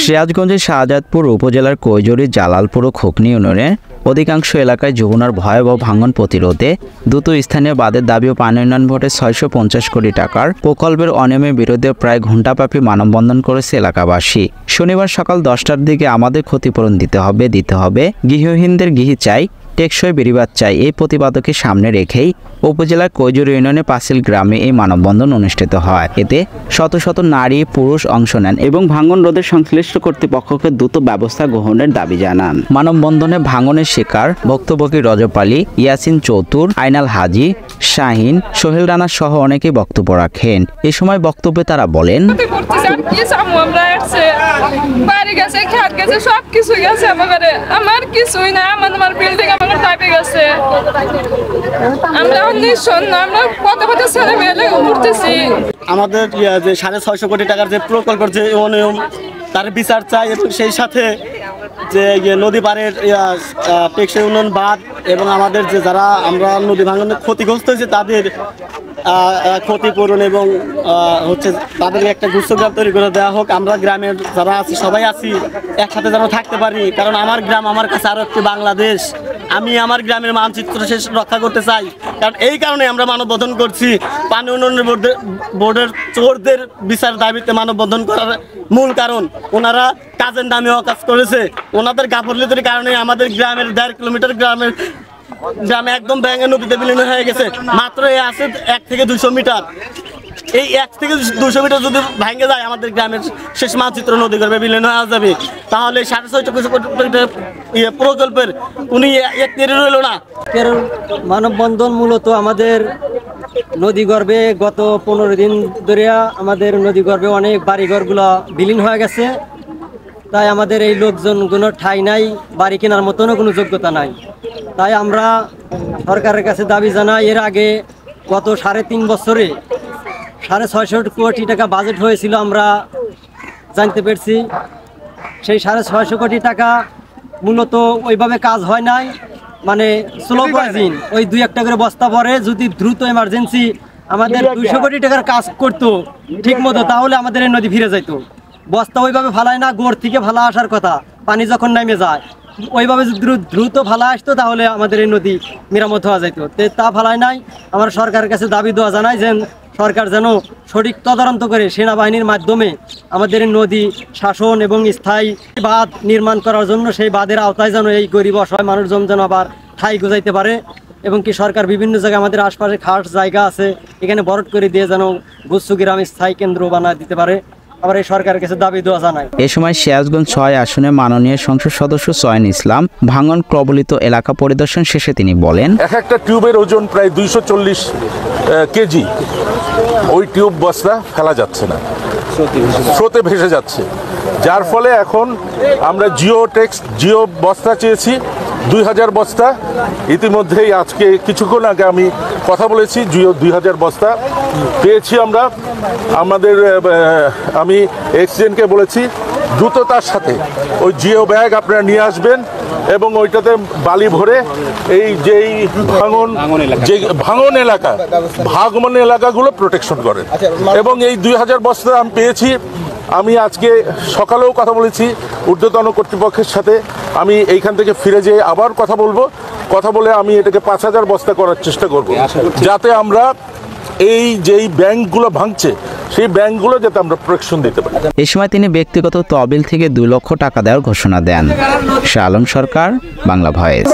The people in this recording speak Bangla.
সিরাজগঞ্জের শাহজাদপুর উপজেলার কৈজুরী জালালপুর ও খোকনী ইউনিয়নের অধিকাংশ এলাকায় যমুনার ভয়াবহ ভাঙন প্রতিরোধে দ্রুত স্থানীয় বাঁধের দাবি ও পানি উন্নয়ন বোর্ডের 650 কোটি টাকার প্রকল্পের অনিয়মের বিরুদ্ধে প্রায় ঘণ্টাব্যাপী মানববন্ধন করেছে এলাকাবাসী। শনিবার সকাল 10টার দিকে আমাদের ক্ষতিপূরণ দিতে হবে, গৃহহীনদের গৃহ চাই, টেকসই বেড়িবাঁধ চাই, এই প্রতিবাদকে সামনে রেখেই উপজেলার কৈজুরী ইউনিয়নের পাঁচিল গ্রামে এই মানববন্ধন অনুষ্ঠিত হয়। এতে শত শত নারী পুরুষ অংশ নেন এবং ভাঙন রোধের সংশ্লিষ্ট কর্তৃপক্ষকে দ্রুত ব্যবস্থা গ্রহণের দাবি জানান। মানববন্ধনে ভাঙনের শিকার ভুক্তভোগী রজব আলী, ইয়াসিন চৌতুর, আইনাল হাজি, শাহিন, সোহেল রানা সহ অনেকেই বক্তব্য রাখেন। এ সময় বক্তব্যে তারা বলেন, আমার কিছুই না, আমার বিল্ডিং আমার দাবি গেছে, আমরা ছেলে মেয়ে উঠতেছি। আমাদের যে 650 কোটি টাকার যে প্রকল্পের যে অনিয়ম তার বিচার চাই এবং সেই সাথে যে নদী পাড়ের টেকসই উন্নয়ন বাঁধ এবং আমাদের যে যারা আমরা নদী ভাঙনে ক্ষতিগ্রস্ত হয়েছে তাদের ক্ষতিপূরণ এবং হচ্ছে তাদেরকে একটা গুচ্ছগ্রাম তৈরি করে দেওয়া হোক। আমরা গ্রামের যারা আছি সবাই আছি একসাথে যেন থাকতে পারি, কারণ আমার গ্রাম আমার কাছে আরও একটি বাংলাদেশ। আমি আমার গ্রামের মানচিত্র শেষ রক্ষা করতে চাই, কারণ এই কারণে আমরা মানববন্ধন করছি। পানি উন্নয়ন বোর্ডের চোরদের বিচার দাবিতে মানববন্ধন করার মূল কারণ ওনারা কাজের নামে অকাজ করেছে। ওনাদের গাফিলতির কারণে আমাদের গ্রামের 1.5 কিলোমিটার গ্রামে একদম ব্যাঙে নদীতে বিলীন হয়ে গেছে। মাত্র এ আছে 1 থেকে 200 মিটার। এই 1 থেকে 200 মিটার যদি ভেঙে যায় আমাদের গ্রামের শেষ মানচিত্র নদী গর্ভে বিলীন হয়ে যাবে। তাহলে 650 কোটি প্রকল্পের উনি এক তীরে রইল না। মানববন্ধন মূলত আমাদের নদী গর্ভে গত 15 দিন ধরে আমাদের নদী গর্ভে অনেক বাড়িঘরগুলো বিলীন হয়ে গেছে। তাই আমাদের এই লোকজনগুলো ঠাঁই নাই, বাড়ি কেনার মতনও কোনো যোগ্যতা নাই। তাই আমরা সরকারের কাছে দাবি জানাই, এর আগে গত 3.5 বছরে 650 কোটি টাকা বাজেট হয়েছিল আমরা জানতে পেরেছি। সেই 650 কোটি টাকা মূলত ওইভাবে কাজ হয় নাই, মানে স্লো পয়জিং, ওই 2-1 করে বস্তা পরে যদি দ্রুত এমার্জেন্সি আমাদের 200 কোটি টাকার কাজ করতো ঠিক মতো, তাহলে আমাদের এই নদী ফিরে যাইতো। বস্তা ওইভাবে ফালায় না, গোড় থেকে ফালা আসার কথা, পানি যখন নেমে যায় ওইভাবে যদি দ্রুত ফালা আসতো তাহলে আমাদের এই নদী মেরামত হওয়া যাইতো। তা ফালায় নাই। আমরা সরকারের কাছে দাবি দেওয়া জানাই যে সরকার যেন সঠিক তদারক করে সেনাবাহিনীর মাধ্যমে আমাদের নদী শাসন এবং স্থায়ী বাঁধ নির্মাণ করার জন্য সেই বাঁধের আওতায় যেন এই গরিব অসহায় মানুষজন যেন আবার ঠাঁই গোজাইতে পারে, এবং কি সরকার বিভিন্ন জায়গায় আমাদের আশপাশে খাস জায়গা আছে, এখানে বরট করে দিয়ে যেন গুচ্ছগ্রাম স্থায়ী কেন্দ্র বানা দিতে পারে। আবার এই সরকারের কাছে দাবি দেওয়া জানাই। এ সময় সিরাজগঞ্জ 6 আসনে মাননীয় সংসদ সদস্য চয়ন ইসলাম ভাঙন কবলিত এলাকা পরিদর্শন শেষে তিনি বলেন, একটা টিউবের ওজন প্রায় 240 কেজি। ওই টিউব বস্তা ফেলা যাচ্ছে না, স্রোতে ভেসে যাচ্ছে, যার ফলে এখন আমরা জিও বস্তা চেয়েছি 2000 বস্তা। ইতিমধ্যেই আজকে কিছুক্ষণ আগে আমি কথা বলেছি, 2000 বস্তা পেয়েছি আমরা। আমি এক্সিডেন্টকে বলেছি দ্রুততার সাথে ওই জিও ব্যাগ আপনারা নিয়ে আসবেন এবং ওইটাতে বালি ভরে এই যেই ভাঙন এলাকাগুলো প্রোটেকশন করেন। এবং এই 2000 বস্তা আমি পেয়েছি। আমি আজকে সকালেও কথা বলেছি ঊর্ধ্বতন কর্তৃপক্ষের সাথে, আমি এইখান থেকে ফিরে যেয়ে আবার কথা বলে আমি এটাকে 5000 বস্তা করার চেষ্টা করব, যাতে আমরা এই যেই ব্যাংকগুলো ভাঙছে সেই ব্যাংকগুলো যাতে আমরা প্রোটেকশন দিতে পারি। এ সময় তিনি ব্যক্তিগত তহবিল থেকে 2 লক্ষ টাকা দেওয়ার ঘোষণা দেন। শাহ আলম সরকার, বাংলা ভয়েস।